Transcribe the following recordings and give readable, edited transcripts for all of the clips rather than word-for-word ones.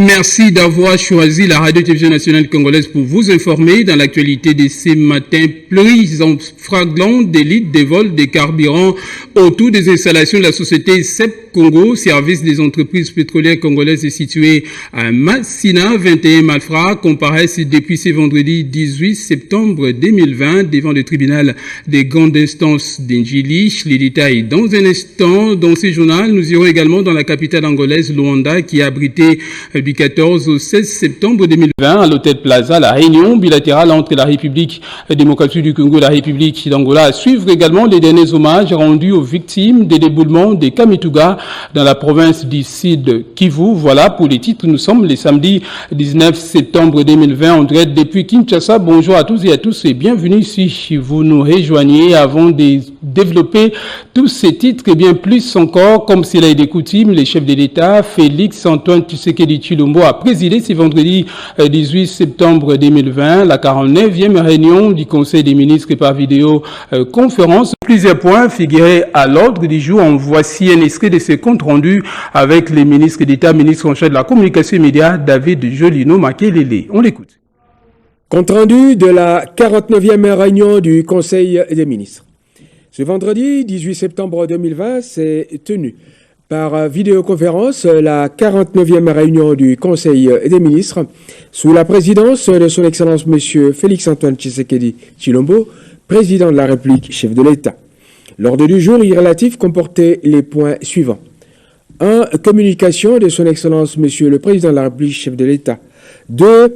Merci d'avoir choisi la Radio-Télévision nationale congolaise pour vous informer dans l'actualité de ce matin. Plusieurs flagrants d'élite des vols de carburant autour des installations de la société CEP Congo, service des entreprises pétrolières congolaises situées à Massina. 21 malfrats comparaissent depuis ce vendredi 18 septembre 2020 devant le tribunal des grandes instances d'Njili. Les détails dans un instant. Dans ce journal, nous irons également dans la capitale angolaise, Luanda, qui a abrité du 14 au 16 septembre 2020 à l'hôtel Plaza la réunion bilatérale entre la République démocratique du Congo et la République d'Angola. À suivre également les derniers hommages rendus aux victimes des déboulements des Kamituga dans la province du Sud Kivu. Voilà pour les titres. Nous sommes le samedi 19 septembre 2020 en direct depuis Kinshasa. Bonjour à tous et à tous et bienvenue si vous nous rejoignez. Avant de développer tous ces titres et bien plus encore, comme c'est la coutume, le chef de l'État, Félix Antoine Tshisekedi Tshilombo, a présidé ce vendredi 18 septembre 2020 la 49e réunion du Conseil des ministres par vidéoconférence. Plusieurs points figuraient à l'ordre du jour. En voici un extrait de ce compte rendu avec les ministres d'État, ministre en charge de la communication et médias, David Jolino Makelele. On l'écoute. Compte rendu de la 49e réunion du Conseil des ministres. Ce vendredi 18 septembre 2020 s'est tenu par vidéoconférence la 49e réunion du Conseil des ministres sous la présidence de son Excellence M. Félix Antoine Tshisekedi Tshilombo, président de la République, chef de l'État. L'ordre du jour relatif comportait les points suivants. 1. Communication de son Excellence M. le Président de la République, chef de l'État. 2.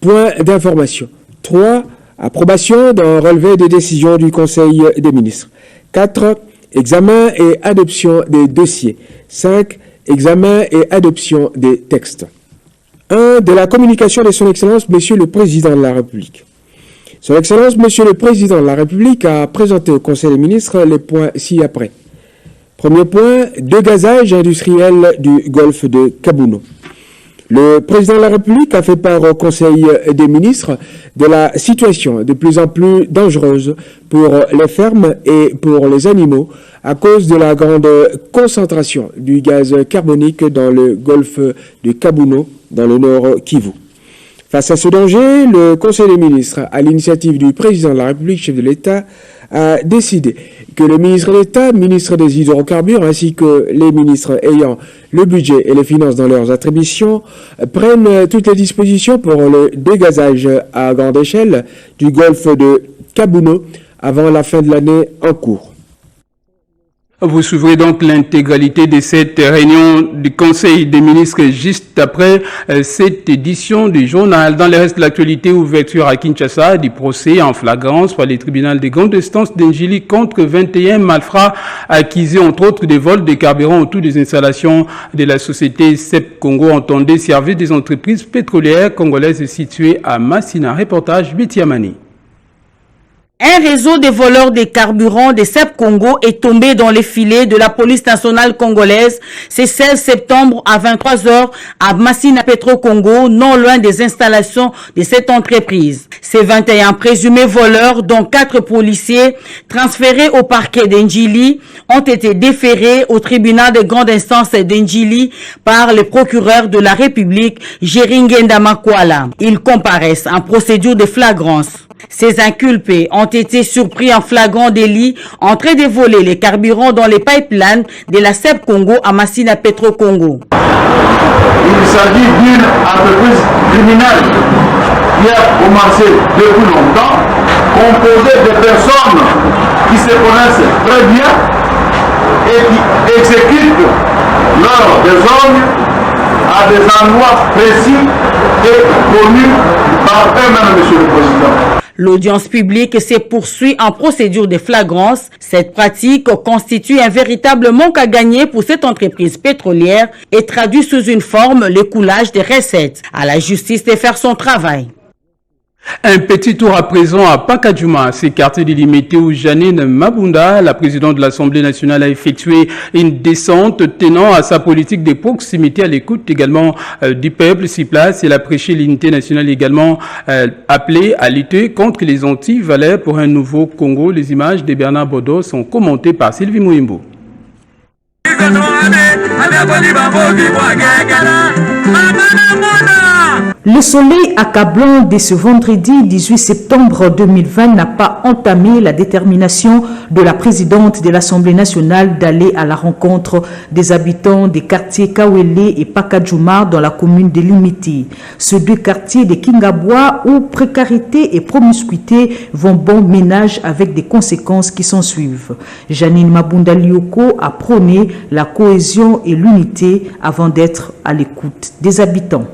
Points d'information. 3. Approbation d'un relevé des décisions du Conseil des ministres. 4. Examen et adoption des dossiers. 5. Examen et adoption des textes. 1. De la communication de son Excellence Monsieur le Président de la République. Son Excellence Monsieur le Président de la République a présenté au Conseil des ministres les points ci-après. Premier point, dégazage industriel du golfe de Kabuno. Le Président de la République a fait part au Conseil des ministres de la situation de plus en plus dangereuse pour les fermes et pour les animaux à cause de la grande concentration du gaz carbonique dans le golfe de Kabuno, dans le nord Kivu. Face à ce danger, le Conseil des ministres, à l'initiative du Président de la République, chef de l'État, a décidé que le ministre d'État, ministre des hydrocarbures, ainsi que les ministres ayant le budget et les finances dans leurs attributions, prennent toutes les dispositions pour le dégazage à grande échelle du golfe de Kabuno avant la fin de l'année en cours. Vous suivrez donc l'intégralité de cette réunion du Conseil des ministres juste après cette édition du journal. Dans le reste de l'actualité, ouverture à Kinshasa du procès en flagrance par les tribunaux de grande instance d'Njili contre 21 malfrats accusés entre autres des vols de carburant autour des installations de la société CEP Congo, entendez service des entreprises pétrolières congolaises situées à Massina. Reportage Betty Amani. Un réseau de voleurs de carburant de CEP Congo est tombé dans les filets de la police nationale congolaise ce 16 septembre à 23h à Massina Petro Congo, non loin des installations de cette entreprise. Ces 21 présumés voleurs, dont 4 policiers transférés au parquet d'Njili, ont été déférés au tribunal de grande instance d'Njili par le procureur de la République, Jéringenda Makwala. Ils comparaissent en procédure de flagrance. Ces inculpés ont été surpris en flagrant délit en train de voler les carburants dans les pipelines de la CEP Congo à Massina Petro Congo. Il s'agit d'une entreprise criminelle qui a commencé depuis longtemps, composée de personnes qui se connaissent très bien et qui exécutent leur désordre à des endroits précis et connus par eux-mêmes, Monsieur le Président. L'audience publique se poursuit en procédure de flagrance. Cette pratique constitue un véritable manque à gagner pour cette entreprise pétrolière et traduit sous une forme le coulage des recettes. À la justice de faire son travail. Un petit tour à présent à Pakadjouma, ces quartiers délimités où Janine Mabunda, la présidente de l'Assemblée nationale, a effectué une descente tenant à sa politique de proximité à l'écoute également du peuple. Sur place, elle a prêché l'unité nationale également appelée à lutter contre les anti-valeurs pour un nouveau Congo. Les images de Bernard Bodo sont commentées par Sylvie Mouimbo. Le soleil accablant de ce vendredi 18 septembre 2020 n'a pas entamé la détermination de la présidente de l'Assemblée nationale d'aller à la rencontre des habitants des quartiers Kawele et Pakadjouma dans la commune de Limiti. Ces deux quartiers de Kingaboua où précarité et promiscuité vont bon ménage avec des conséquences qui s'en suivent. Janine Mabunda Lioko a prôné la cohésion et l'unité avant d'être à l'écoute des habitants.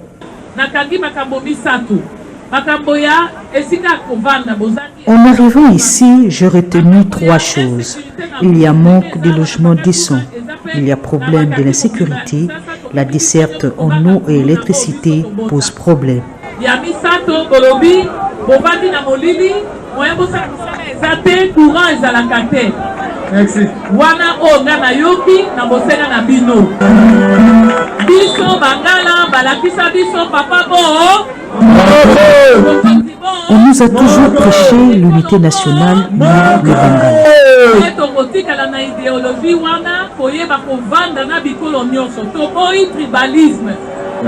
En arrivant ici, j'ai retenu trois choses. Il y a manque de logements décents, il y a problème de l'insécurité, la desserte en eau et électricité pose problème. Merci. Wana onga na yoki na bosenga na bino. Biso bangala balakisa biso papa bo. On nous a toujours prêché l'unité nationale, nous le Bangala. Tokotikala na idéologie wana koyeba kovanda na bikolo nyonso. Tokoyi tribalisme.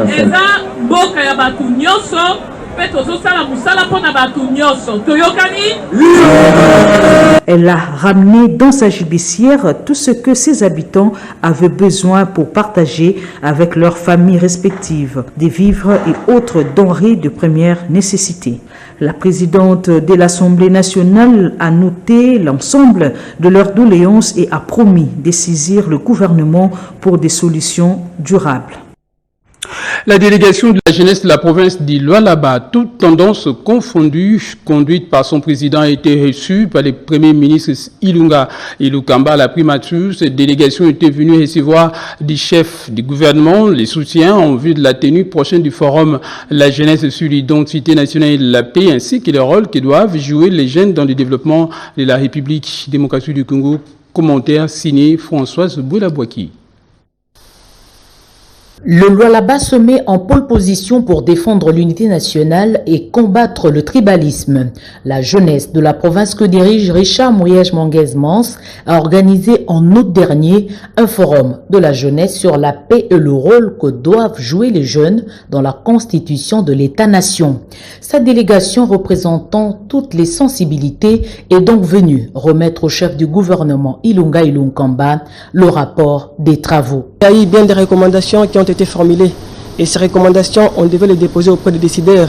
Eza mboka ya batu nyonso. Elle a ramené dans sa judiciaire tout ce que ses habitants avaient besoin pour partager avec leurs familles respectives, des vivres et autres denrées de première nécessité. La présidente de l'Assemblée nationale a noté l'ensemble de leurs doléances et a promis de saisir le gouvernement pour des solutions durables. La délégation de la jeunesse de la province d'Ilualaba, toutes tendances confondues, conduite par son président, a été reçue par les premiers ministres Ilunga et Lukamba à la primature. Cette délégation était venue recevoir des chefs du gouvernement, les soutiens en vue de la tenue prochaine du forum La jeunesse sur l'identité nationale et la paix, ainsi que le rôle que doivent jouer les jeunes dans le développement de la République démocratique du Congo. Commentaire signé Françoise Boulabouaki. Le Lualaba se met en pole position pour défendre l'unité nationale et combattre le tribalisme. La jeunesse de la province que dirige Richard Mouyej Manguez-Mans a organisé en août dernier un forum de la jeunesse sur la paix et le rôle que doivent jouer les jeunes dans la constitution de l'État-nation. Sa délégation représentant toutes les sensibilités est donc venue remettre au chef du gouvernement Ilunga Ilunkamba le rapport des travaux. Il y a eu bien des recommandations qui ont été formulées et ces recommandations, on devait les déposer auprès des décideurs.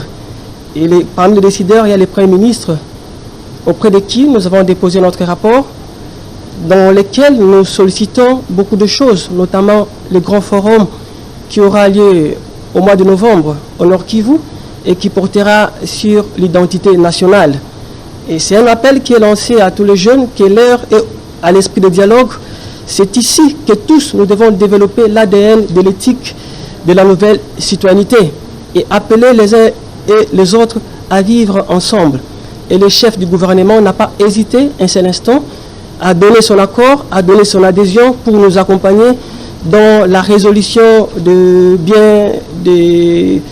Et parmi les décideurs, il y a les premiers ministres auprès de qui nous avons déposé notre rapport dans lesquels nous sollicitons beaucoup de choses, notamment le grand forum qui aura lieu au mois de novembre au Nord Kivu et qui portera sur l'identité nationale. Et c'est un appel qui est lancé à tous les jeunes que l'heure est à l'esprit de dialogue. C'est ici que tous nous devons développer l'ADN de l'éthique de la nouvelle citoyenneté et appeler les uns et les autres à vivre ensemble. Et le chef du gouvernement n'a pas hésité un seul instant à donner son accord, à donner son adhésion pour nous accompagner dans la résolution de bien des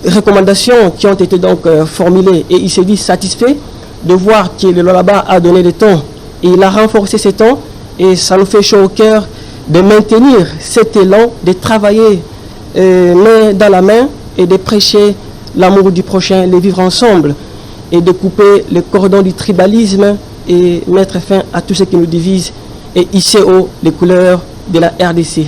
recommandations qui ont été donc formulées. Et il s'est dit satisfait de voir que le Lualaba a donné le temps et il a renforcé ce temps. Et ça nous fait chaud au cœur de maintenir cet élan, de travailler main dans la main et de prêcher l'amour du prochain, les vivre ensemble et de couper le cordon du tribalisme et mettre fin à tout ce qui nous divise et hisser haut les couleurs de la RDC.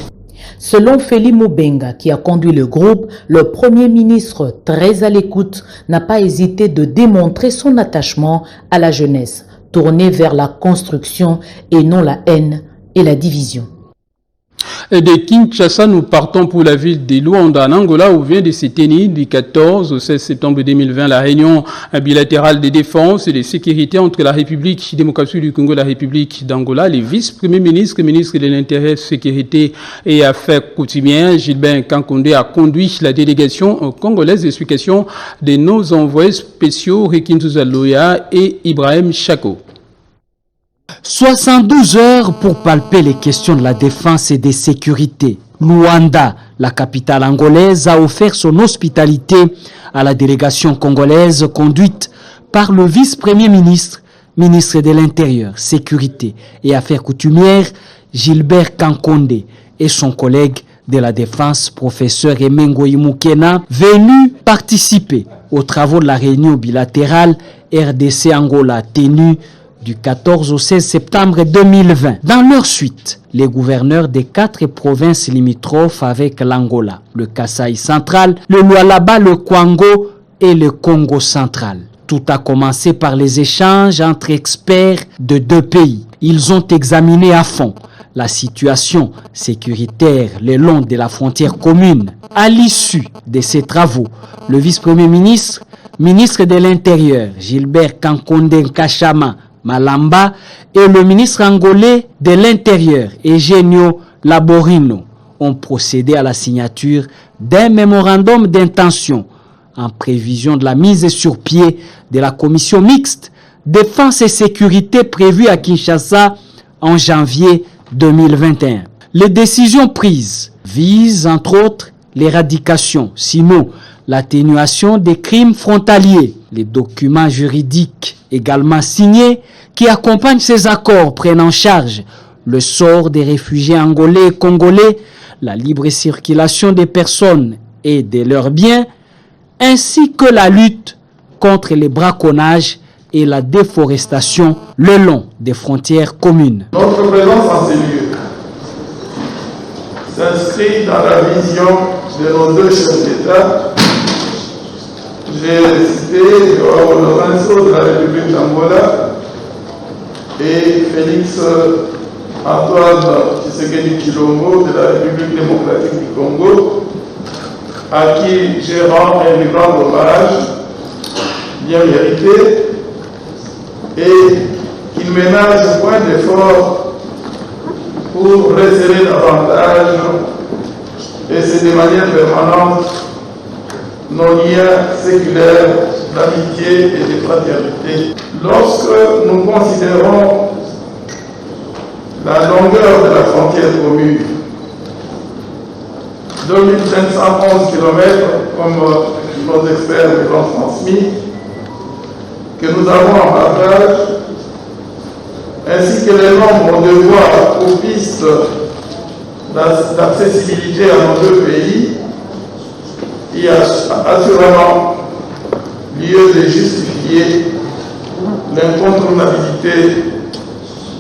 Selon Félix Mobenga, qui a conduit le groupe, le Premier ministre, très à l'écoute, n'a pas hésité de démontrer son attachement à la jeunesse, tournée vers la construction et non la haine et la division. Et de Kinshasa, nous partons pour la ville de Luanda, en Angola, où vient de se tenir du 14 au 16 septembre 2020 la réunion bilatérale de défense et de sécurité entre la République démocratique du Congo et la République d'Angola. Les vice-premiers ministres, ministre de l'Intérieur, Sécurité et Affaires coutumières, Gilbert Kankonde, a conduit la délégation congolaise d'explication de nos envoyés spéciaux Rekintuza Loya et Ibrahim Chako. 72 heures pour palper les questions de la défense et de sécurité. Luanda, la capitale angolaise, a offert son hospitalité à la délégation congolaise conduite par le vice-premier ministre, ministre de l'Intérieur, Sécurité et Affaires coutumières, Gilbert Kankonde, et son collègue de la Défense, professeur Emengo Imukena, venu participer aux travaux de la réunion bilatérale RDC-Angola tenue du 14 au 16 septembre 2020. Dans leur suite, les gouverneurs des 4 provinces limitrophes avec l'Angola, le Kasaï central, le Lualaba, le Kwango et le Congo central. Tout a commencé par les échanges entre experts de 2 pays. Ils ont examiné à fond la situation sécuritaire le long de la frontière commune. À l'issue de ces travaux, le vice-premier ministre, ministre de l'Intérieur, Gilbert Kankonde Kachama Malamba, et le ministre angolais de l'Intérieur, Eugenio Laborino, ont procédé à la signature d'un mémorandum d'intention en prévision de la mise sur pied de la commission mixte défense et sécurité prévue à Kinshasa en janvier 2021. Les décisions prises visent entre autres l'éradication, sinon l'atténuation des crimes frontaliers. Les documents juridiques également signés qui accompagnent ces accords prennent en charge le sort des réfugiés angolais et congolais, la libre circulation des personnes et de leurs biens, ainsi que la lutte contre les braconnages et la déforestation le long des frontières communes. Notre présence en ces lieux s'inscrit dans la vision de nos 2 chefs d'État. J'ai cité Joao Lourenço de la République d'Angola et Félix Antoine Tshisekedi Tshilombo de la République démocratique du Congo, à qui je rends un grand hommage bien mérité et qu'il ménage point d'effort pour resserrer davantage et c'est de manière permanente nos liens séculaires d'amitié et de fraternité. Lorsque nous considérons la longueur de la frontière commune, 2511 km, comme nos experts l'ont transmis, que nous avons en partage, ainsi que le nombre de voies ou pistes d'accessibilité à nos 2 pays, il y a assurément lieu de justifier l'incontournabilité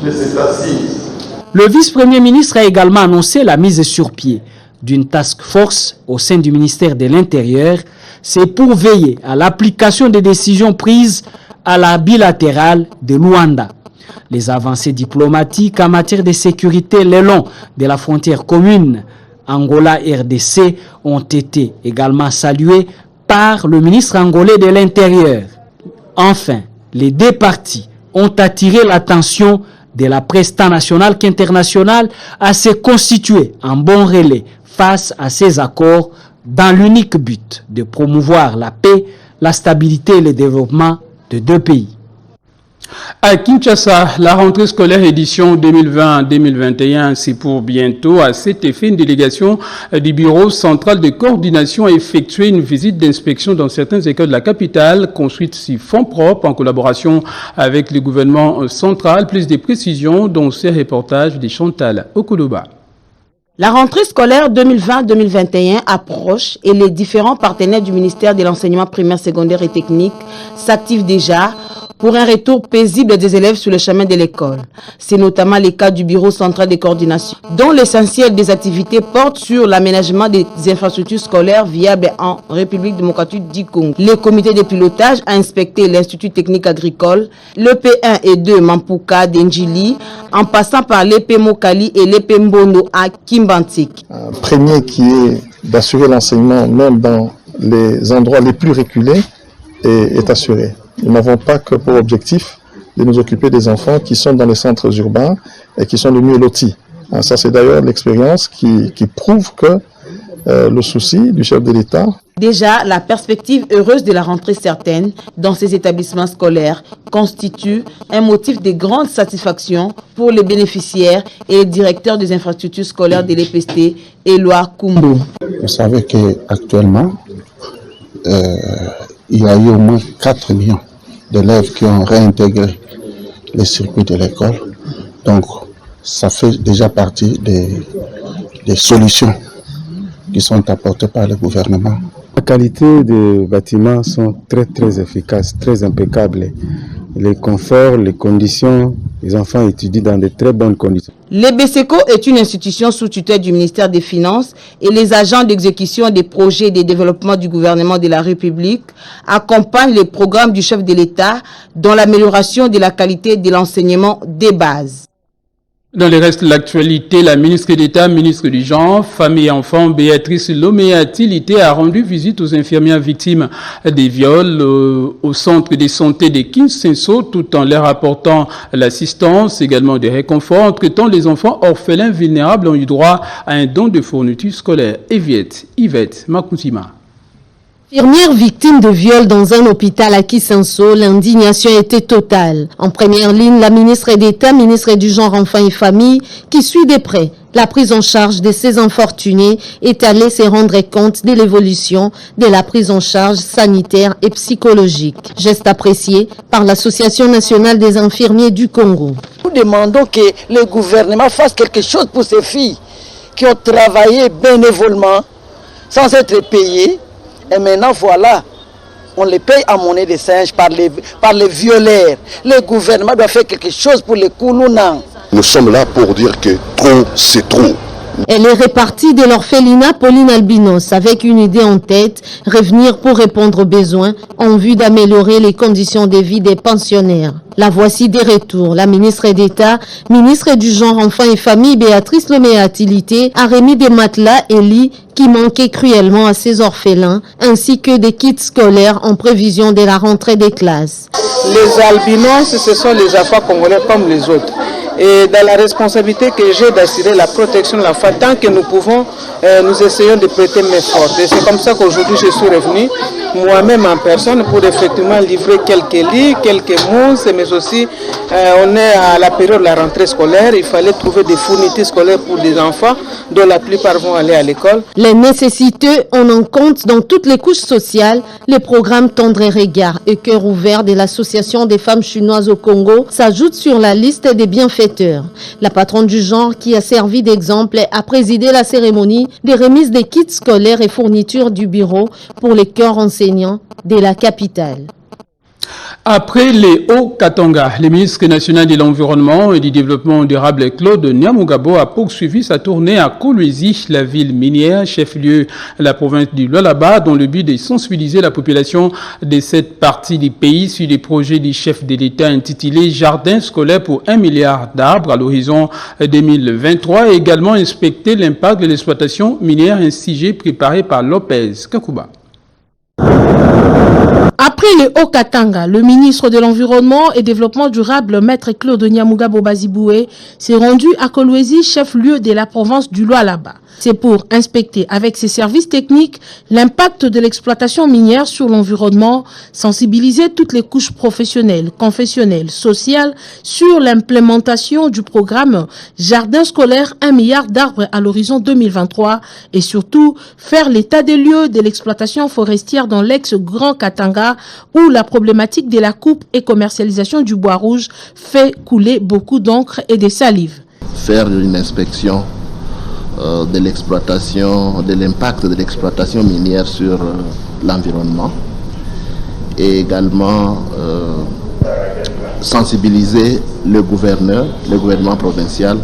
de cette assise. Le vice-premier ministre a également annoncé la mise sur pied d'une task force au sein du ministère de l'Intérieur. C'est pour veiller à l'application des décisions prises à la bilatérale de Luanda. Les avancées diplomatiques en matière de sécurité le long de la frontière commune Angola-RDC ont été également saluées par le ministre angolais de l'Intérieur. Enfin, les 2 parties ont attiré l'attention de la presse tant nationale qu'internationale à se constituer en bon relais face à ces accords dans l'unique but de promouvoir la paix, la stabilité et le développement de 2 pays. À Kinshasa, la rentrée scolaire édition 2020-2021, c'est pour bientôt. À cet effet, une délégation du Bureau central de coordination a effectué une visite d'inspection dans certaines écoles de la capitale, construites sur fonds propres en collaboration avec le gouvernement central. Plus de précisions dans ces reportages de Chantal Okoloba. La rentrée scolaire 2020-2021 approche et les différents partenaires du ministère de l'enseignement primaire, secondaire et technique s'activent déjà pour un retour paisible des élèves sur le chemin de l'école. C'est notamment le cas du Bureau central de coordination, dont l'essentiel des activités porte sur l'aménagement des infrastructures scolaires viables en République démocratique du Congo. Le comité de pilotage a inspecté l'Institut technique agricole, le P1 et 2 Mampuka d'Enjili, en passant par l'EP Mokali et l'EP Mbono à Kimbantik. Un premier qui est d'assurer l'enseignement même dans les endroits les plus reculés est assuré. Nous n'avons pas que pour objectif de nous occuper des enfants qui sont dans les centres urbains et qui sont les mieux lotis. Ça, c'est d'ailleurs l'expérience qui prouve que le souci du chef de l'État. Déjà, la perspective heureuse de la rentrée certaine dans ces établissements scolaires constitue un motif de grande satisfaction pour les bénéficiaires et les directeurs des infrastructures scolaires de l'EPST, Éloi Kumbo. Vous savez qu'actuellement, il y a eu au moins 4 millions d'élèves qui ont réintégré les circuits de l'école. Donc, ça fait déjà partie des solutions qui sont apportés par le gouvernement. La qualité des bâtiments sont très efficaces, très impeccables. Les conforts, les conditions, les enfants étudient dans de très bonnes conditions. L'EBSECO est une institution sous tutelle du ministère des Finances et les agents d'exécution des projets de développement du gouvernement de la République accompagnent les programmes du chef de l'État dans l'amélioration de la qualité de l'enseignement des bases. Dans le reste de l'actualité, la ministre d'État, ministre du Genre, Famille et Enfants, Béatrice Loméa-Tilité, a rendu visite aux infirmières victimes des viols au centre de santé de Kinsenso, tout en leur apportant l'assistance, également des réconforts. Entre-temps, les enfants orphelins vulnérables ont eu droit à un don de fournitures scolaires. Yvette Makoutima. Infirmière victime de viol dans un hôpital à Kinsenso, l'indignation était totale. En première ligne, la ministre d'État, ministre du Genre, Enfants et Famille, qui suit de près la prise en charge de ces infortunés, est allée se rendre compte de l'évolution de la prise en charge sanitaire et psychologique. Geste apprécié par l'Association nationale des infirmiers du Congo. Nous demandons que le gouvernement fasse quelque chose pour ces filles qui ont travaillé bénévolement, sans être payées. Et maintenant, voilà, on les paye à monnaie de singe par les violeurs. Le gouvernement doit faire quelque chose pour les Koulounans. Nous sommes là pour dire que trop, c'est trop. Elle est répartie de l'orphelinat Pauline Albinos avec une idée en tête, revenir pour répondre aux besoins en vue d'améliorer les conditions de vie des pensionnaires. La voici des retours. La ministre d'État, ministre du Genre, Enfants et Famille, Béatrice Loméa-Tilité, a remis des matelas et lits qui manquaient cruellement à ces orphelins, ainsi que des kits scolaires en prévision de la rentrée des classes. Les albinos, ce sont les enfants congolais comme les autres. Et dans la responsabilité que j'ai d'assurer la protection de l'enfant, tant que nous pouvons, nous essayons de prêter main forte. Et c'est comme ça qu'aujourd'hui je suis revenu, moi-même en personne, pour effectivement livrer quelques lits, quelques mousses, mais aussi on est à la période de la rentrée scolaire, il fallait trouver des fournitures scolaires pour des enfants dont la plupart vont aller à l'école. Les nécessités, on en compte dans toutes les couches sociales. Les programmes Tendre Regard et Cœur Ouvert de l'Association des femmes chinoises au Congo s'ajoutent sur la liste des bienfaiteurs. La patronne du genre, qui a servi d'exemple, a présidé la cérémonie des remises des kits scolaires et fournitures du bureau pour les cœurs enseignants de la capitale. Après les Hauts-Katanga, le ministre national de l'Environnement et du Développement durable Claude Nyamugabo a poursuivi sa tournée à Kolwezi, la ville minière, chef-lieu de la province du Lualaba, dans le but de sensibiliser la population de cette partie du pays sur les projets du chef de l'État intitulé Jardin scolaire pour 1 milliard d'arbres à l'horizon 2023 et également inspecter l'impact de l'exploitation minière, un sujet préparé par Lopez Kakouba. Après le Haut-Katanga, le ministre de l'Environnement et Développement durable, maître Claude Nyamugabo Baziboué, s'est rendu à Kolwezi, chef-lieu de la province du Lualaba. C'est pour inspecter avec ses services techniques l'impact de l'exploitation minière sur l'environnement, sensibiliser toutes les couches professionnelles, confessionnelles, sociales sur l'implémentation du programme Jardin scolaire 1 milliard d'arbres à l'horizon 2023 et surtout faire l'état des lieux de l'exploitation forestière dans l'ex-Grand Katanga où la problématique de la coupe et commercialisation du bois rouge fait couler beaucoup d'encre et de salive. Faire une inspection de l'exploitation, de l'impact de l'exploitation minière sur l'environnement et également sensibiliser le gouvernement provincial,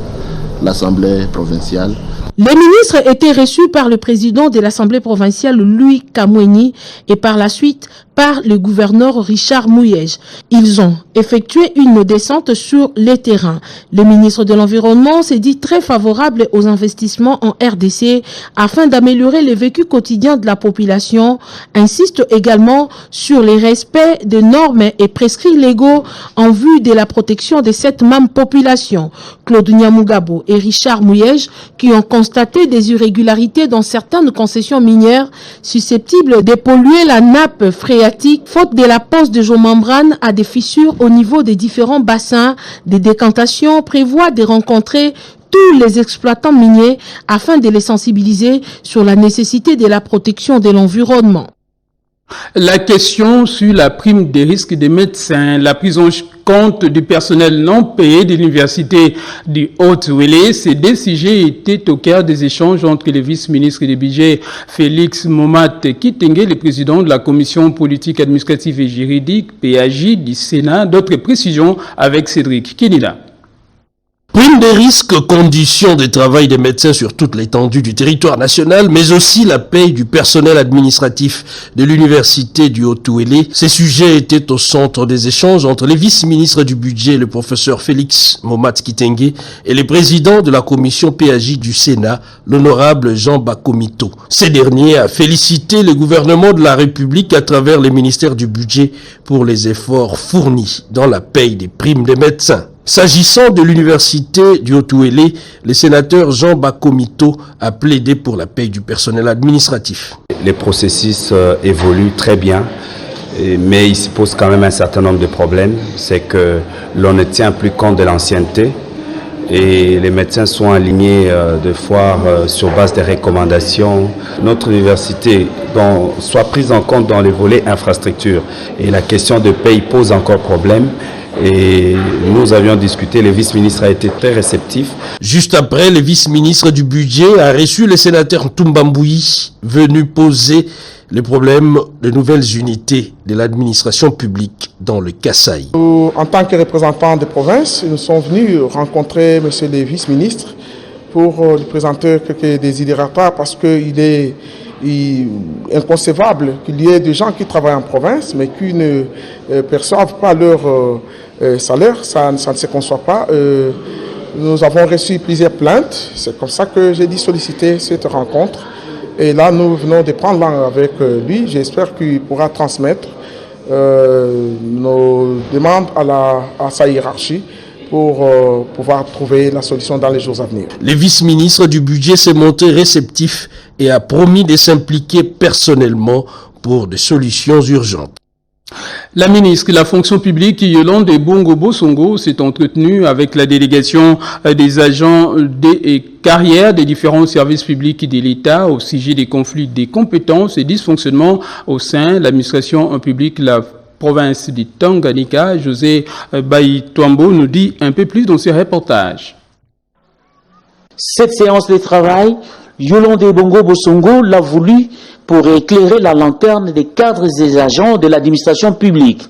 l'Assemblée provinciale. Les ministres étaient reçus par le président de l'Assemblée provinciale, Louis Kamweni, et par la suite par le gouverneur Richard Mouyej. Ils ont effectué une descente sur les terrains. Le ministre de l'Environnement s'est dit très favorable aux investissements en RDC afin d'améliorer le vécu quotidien de la population, insiste également sur les respects des normes et prescrits légaux en vue de la protection de cette même population. Claude Nyamugabo et Richard Mouyej, qui ont constaté des irrégularités dans certaines concessions minières susceptibles de polluer la nappe phréatique faute de la pose de géomembranes à des fissures au niveau des différents bassins de décantation, prévoit de rencontrer tous les exploitants miniers afin de les sensibiliser sur la nécessité de la protection de l'environnement. La question sur la prime des risques des médecins, la prise en compte du personnel non payé de l'université du Haut-Ouélé, ces deux sujets étaient au cœur des échanges entre le vice-ministre du budget Félix Momat Kitenge, le président de la commission politique, administrative et juridique PAJ du Sénat. D'autres précisions avec Cédric Kinila. Prime des risques, conditions de travail des médecins sur toute l'étendue du territoire national, mais aussi la paye du personnel administratif de l'université du Haut-Ouélé. Ces sujets étaient au centre des échanges entre les vice-ministres du budget, le professeur Félix Momat Kitenge, et le président de la commission PAJ du Sénat, l'honorable Jean Bakomito. Ces derniers a félicité le gouvernement de la République à travers le ministère du budget pour les efforts fournis dans la paye des primes des médecins. S'agissant de l'université du Haut-Ouélé, le sénateur Jean Bakomito a plaidé pour la paye du personnel administratif. Les processus évoluent très bien, mais il se pose quand même un certain nombre de problèmes. C'est que l'on ne tient plus compte de l'ancienneté et les médecins sont alignés de fois sur base des recommandations. Notre université soit prise en compte dans les volets infrastructure et la question de paye pose encore problème. Et nous avions discuté, le vice-ministre a été très réceptif. Juste après, le vice-ministre du budget a reçu le sénateur Ntumbambuyi, venu poser les problèmes de nouvelles unités de l'administration publique dans le Kasaï. En tant que représentants des provinces, nous sommes venus rencontrer M. le vice-ministre pour lui présenter quelques désidérata parce qu'il est inconcevable qu'il y ait des gens qui travaillent en province mais qui ne perçoivent pas leur salaire, ça ne se conçoit pas. Nous avons reçu plusieurs plaintes, c'est comme ça que j'ai dit solliciter cette rencontre. Et là, nous venons de prendre langue avec lui. J'espère qu'il pourra transmettre nos demandes à sa hiérarchie pour pouvoir trouver la solution dans les jours à venir. Le vice-ministre du budget s'est montré réceptif et a promis de s'impliquer personnellement pour des solutions urgentes. La ministre de la fonction publique, Yolande Bongo-Bosongo, s'est entretenue avec la délégation des agents des carrières des différents services publics de l'État au sujet des conflits des compétences et dysfonctionnements au sein de l'administration publique de la province du Tanganyika. José Baïtouambo nous dit un peu plus dans ce reportage. Cette séance de travail, Yolande Bongo-Bosongo l'a voulu pour éclairer la lanterne des cadres et des agents de l'administration publique.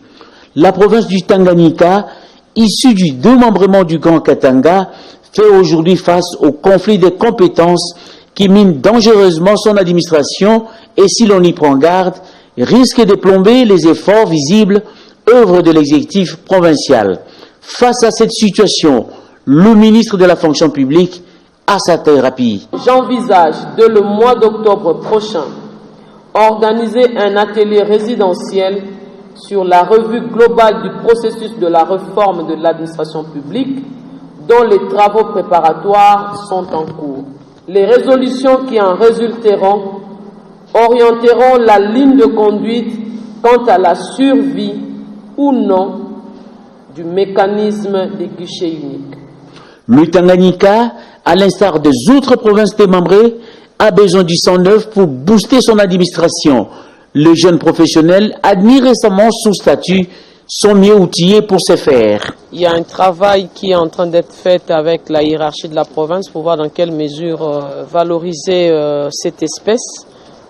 La province du Tanganyika, issue du démembrement du Grand Katanga, fait aujourd'hui face au conflit des compétences qui mine dangereusement son administration et, si l'on y prend garde, risque de plomber les efforts visibles, œuvre de l'exécutif provincial. Face à cette situation, le ministre de la fonction publique a sa thérapie. J'envisage dès le mois d'octobre prochain organiser un atelier résidentiel sur la revue globale du processus de la réforme de l'administration publique dont les travaux préparatoires sont en cours. Les résolutions qui en résulteront orienteront la ligne de conduite quant à la survie ou non du mécanisme des guichets uniques. Le Tanganyika, à l'instar des autres provinces démembrées, a besoin du sang neuf pour booster son administration. Les jeunes professionnels, admis récemment sous statut, sont mieux outillés pour ce faire. Il y a un travail qui est en train d'être fait avec la hiérarchie de la province pour voir dans quelle mesure valoriser cette espèce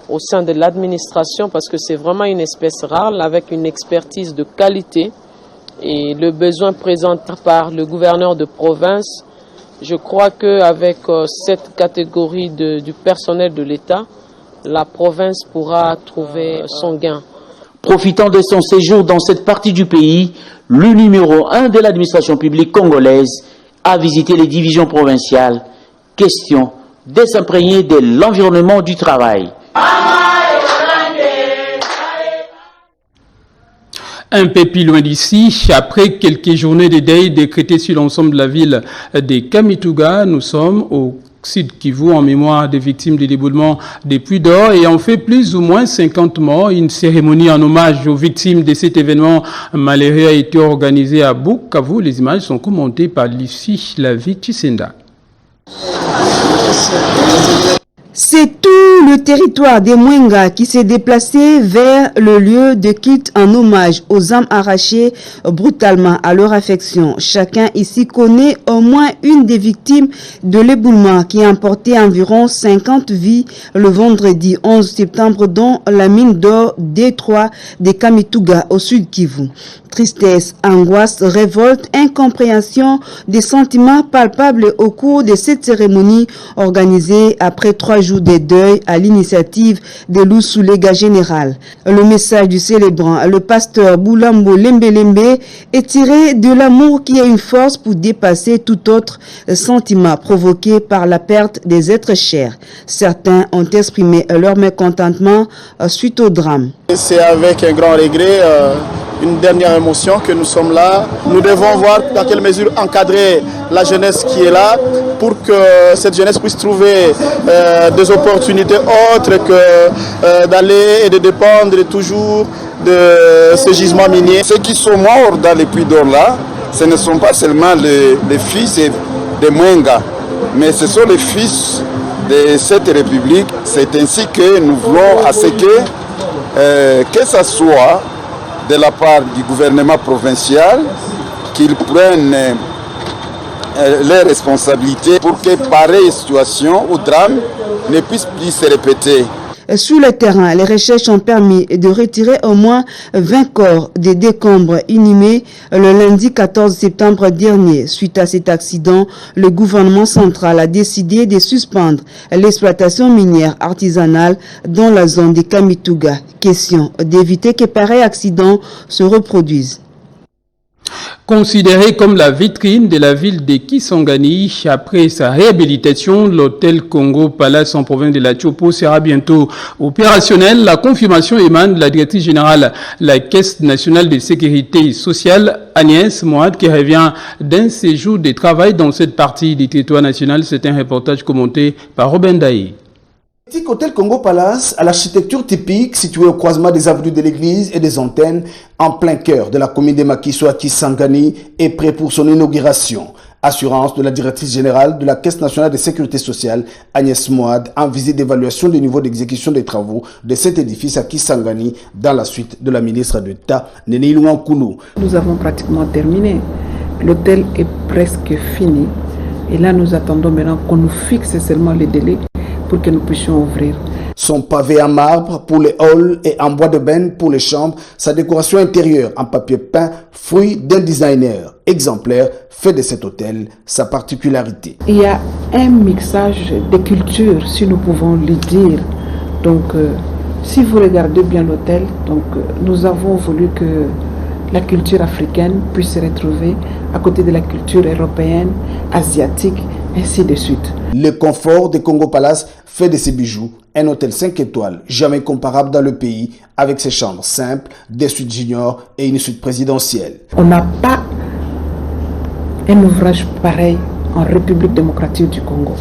au sein de l'administration, parce que c'est vraiment une espèce rare avec une expertise de qualité. Et le besoin présenté par le gouverneur de province, je crois qu'avec cette catégorie du personnel de l'État, la province pourra trouver son gain. Profitant de son séjour dans cette partie du pays, le numéro 1 de l'administration publique congolaise a visité les divisions provinciales. Question de s'imprégner de l'environnement du travail. Un peu plus loin d'ici, après quelques journées de deuil décrétées sur l'ensemble de la ville de Kamituga, nous sommes au Sud Kivu en mémoire des victimes du déboulement des Puits d'Or et en fait plus ou moins 50 morts. Une cérémonie en hommage aux victimes de cet événement malheureux a été organisée à Bukavu. Les images sont commentées par Lucie Lavi Tsenda. C'est tout le territoire des Mwenga qui s'est déplacé vers le lieu de culte en hommage aux âmes arrachées brutalement à leur affection. Chacun ici connaît au moins une des victimes de l'éboulement qui a emporté environ 50 vies le vendredi 11 septembre dans la mine d'or D3 des Kamituga au sud Kivu. Tristesse, angoisse, révolte, incompréhension, des sentiments palpables au cours de cette cérémonie organisée après 3 jours de deuil à l'initiative de l'Ousoulega général. Le message du célébrant, le pasteur Boulambo Lembe, est tiré de l'amour qui est une force pour dépasser tout autre sentiment provoqué par la perte des êtres chers. Certains ont exprimé leur mécontentement suite au drame. C'est avec un grand regret, une dernière émotion que nous sommes là. Nous devons voir dans quelle mesure encadrer la jeunesse qui est là pour que cette jeunesse puisse trouver des opportunités autres que d'aller et de dépendre toujours de ces gisements miniers. Ceux qui sont morts dans les puits d'or là, ce ne sont pas seulement les fils des Mwenga, mais ce sont les fils de cette république. C'est ainsi que nous voulons à ce que ça soit de la part du gouvernement provincial qu'ils prennent les responsabilités pour que pareille situation ou drame ne puisse plus se répéter. Sur le terrain, les recherches ont permis de retirer au moins 20 corps des décombres inhumés le lundi 14 septembre dernier. Suite à cet accident, le gouvernement central a décidé de suspendre l'exploitation minière artisanale dans la zone des Kamituga. Question d'éviter que pareil accident se reproduise. Considéré comme la vitrine de la ville de Kisangani, après sa réhabilitation, l'hôtel Congo Palace en province de la Tchopo sera bientôt opérationnel. La confirmation émane de la directrice générale de la Caisse nationale de sécurité sociale, Agnès Moad, qui revient d'un séjour de travail dans cette partie du territoire national. C'est un reportage commenté par Robin Daï. Petit hôtel Congo Palace à l'architecture typique situé au croisement des avenues de l'église et des antennes en plein cœur de la commune de Makiso à Kisangani est prêt pour son inauguration. Assurance de la directrice générale de la Caisse nationale de sécurité sociale, Agnès Moad, en visite d'évaluation du niveau d'exécution des travaux de cet édifice à Kisangani dans la suite de la ministre d'État, Néné Louankoulou. Nous avons pratiquement terminé. L'hôtel est presque fini. Et là, nous attendons maintenant qu'on nous fixe seulement les délais pour que nous puissions ouvrir. Son pavé en marbre pour les halls et en bois de benne pour les chambres, sa décoration intérieure en papier peint, fruit d'un designer exemplaire, fait de cet hôtel sa particularité. Il y a un mixage des cultures, si nous pouvons le dire. Donc, si vous regardez bien l'hôtel, nous avons voulu que la culture africaine puisse se retrouver à côté de la culture européenne, asiatique, ainsi de suite. Le confort de Congo Palace fait de ses bijoux un hôtel 5 étoiles, jamais comparable dans le pays, avec ses chambres simples, des suites juniors et une suite présidentielle. On n'a pas un ouvrage pareil en République démocratique du Congo.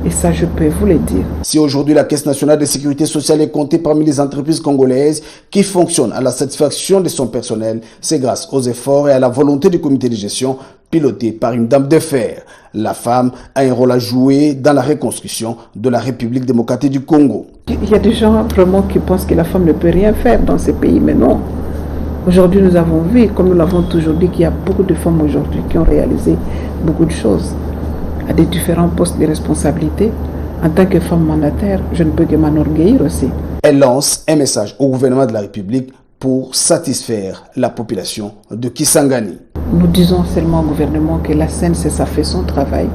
Et ça, je peux vous le dire. Si aujourd'hui la Caisse nationale de sécurité sociale est comptée parmi les entreprises congolaises qui fonctionnent à la satisfaction de son personnel, c'est grâce aux efforts et à la volonté du comité de gestion piloté par une dame de fer. La femme a un rôle à jouer dans la reconstruction de la République démocratique du Congo. Il y a des gens vraiment qui pensent que la femme ne peut rien faire dans ces pays, mais non. Aujourd'hui, nous avons vu, comme nous l'avons toujours dit, qu'il y a beaucoup de femmes aujourd'hui qui ont réalisé beaucoup de choses à des différents postes de responsabilité. En tant que femme mandataire, je ne peux que m'enorgueillir aussi. Elle lance un message au gouvernement de la République pour satisfaire la population de Kisangani. Nous disons seulement au gouvernement que la CNSS a fait son travail.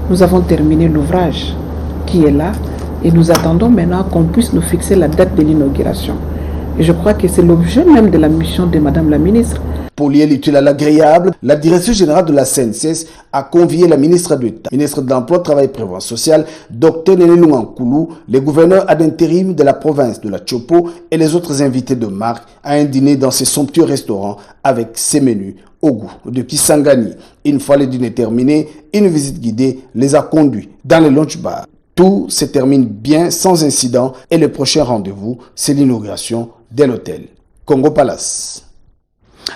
Nous avons terminé l'ouvrage qui est là et nous attendons maintenant qu'on puisse nous fixer la date de l'inauguration. Et je crois que c'est l'objet même de la mission de Madame la ministre. Pour lier l'utile à l'agréable, la direction générale de la CNSS a convié la ministre d'État, ministre de l'Emploi, Travail et Prévoyance sociale, Dr Néné Louankoulou, les gouverneurs ad intérim de la province de la Tchopo et les autres invités de marque à un dîner dans ces somptueux restaurants avec ses menus au goût de Kisangani. Une fois le dîner terminé, une visite guidée les a conduits dans le lunch bar. Tout se termine bien sans incident et le prochain rendez-vous, c'est l'inauguration de l'hôtel Congo Palace.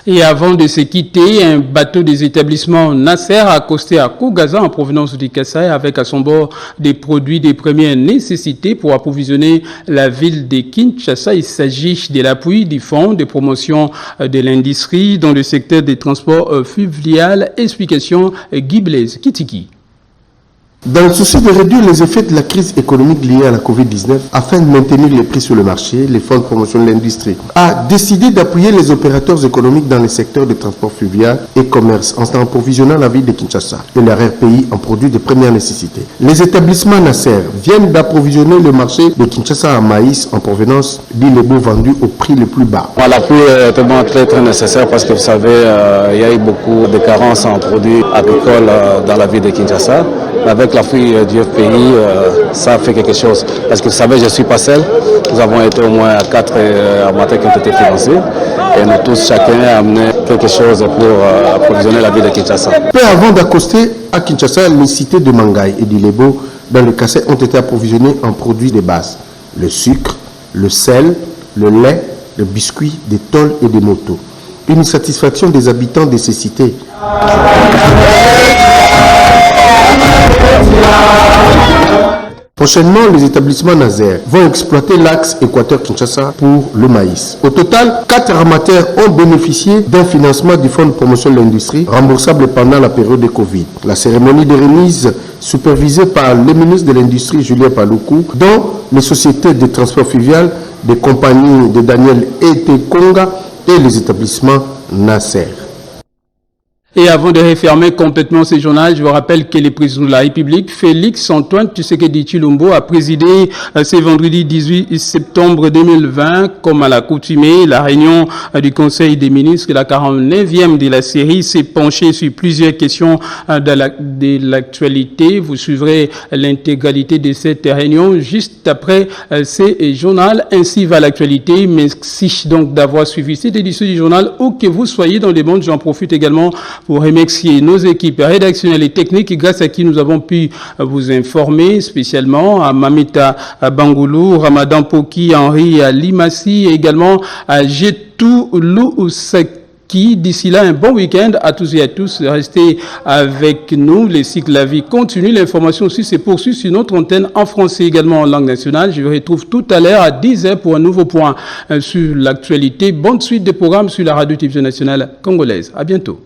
Et avant de se quitter, un bateau des établissements Nasser a accosté à Kogaza en provenance du Kasaï avec à son bord des produits de première nécessité pour approvisionner la ville de Kinshasa. Il s'agit de l'appui du fonds de promotion de l'industrie dans le secteur des transports fluvial. Explication Guy Blaise Kitiki. Dans le souci de réduire les effets de la crise économique liée à la Covid-19, afin de maintenir les prix sur le marché, le Fonds de promotion de l'industrie a décidé d'appuyer les opérateurs économiques dans les secteurs de transport fluvial et commerce en approvisionnant la ville de Kinshasa et l'arrière-pays en produits de première nécessité. Les établissements Nasser viennent d'approvisionner le marché de Kinshasa en maïs en provenance d'Ilebo vendu au prix le plus bas. L'appui est tellement très nécessaire parce que vous savez, il y a eu beaucoup de carences en produits agricoles dans la ville de Kinshasa. Avec l'appui du FPI, ça fait quelque chose. Parce que vous savez, je ne suis pas seul. Nous avons été au moins 4 armateurs qui ont été financés. Et nous tous, chacun a amené quelque chose pour approvisionner la ville de Kinshasa. Peu avant d'accoster à Kinshasa, les cités de Mangaï et d'Ilebo dans le Kassai ont été approvisionnées en produits de base. Le sucre, le sel, le lait, le biscuit, des tôles et des motos. Une satisfaction des habitants de ces cités. Prochainement, les établissements Nazer vont exploiter l'axe Équateur-Kinshasa pour le maïs. Au total, 4 armateurs ont bénéficié d'un financement du Fonds de promotion de l'industrie remboursable pendant la période de Covid. La cérémonie de remise supervisée par le ministre de l'Industrie Julien Paluku, dont les sociétés de transport fluvial, des compagnies de Daniel Etekonga et les établissements Nasser. Et avant de refermer complètement ce journal, je vous rappelle que le président de la République, Félix Antoine Tshisekedi Tshilombo, a présidé ce vendredi 18 septembre 2020, comme à l'accoutumée, la réunion du Conseil des ministres, la 49e de la série, s'est penchée sur plusieurs questions de l'actualité. Vous suivrez l'intégralité de cette réunion juste après ce journal. Ainsi va l'actualité. Merci donc d'avoir suivi cette édition du journal. Où que vous soyez dans le monde, j'en profite également pour remercier nos équipes rédactionnelles et techniques grâce à qui nous avons pu vous informer, spécialement à Mamita Bangoulou, Ramadan Poki, Henri Limassi et également à Jetou Lousaki. D'ici là, un bon week-end à tous et à tous. Restez avec nous. Les cycles La Vie continue. L'information aussi se poursuit sur notre antenne en français, également en langue nationale. Je vous retrouve tout à l'heure à 10h pour un nouveau point sur l'actualité. Bonne suite des programmes sur la radio-télévision nationale congolaise. À bientôt.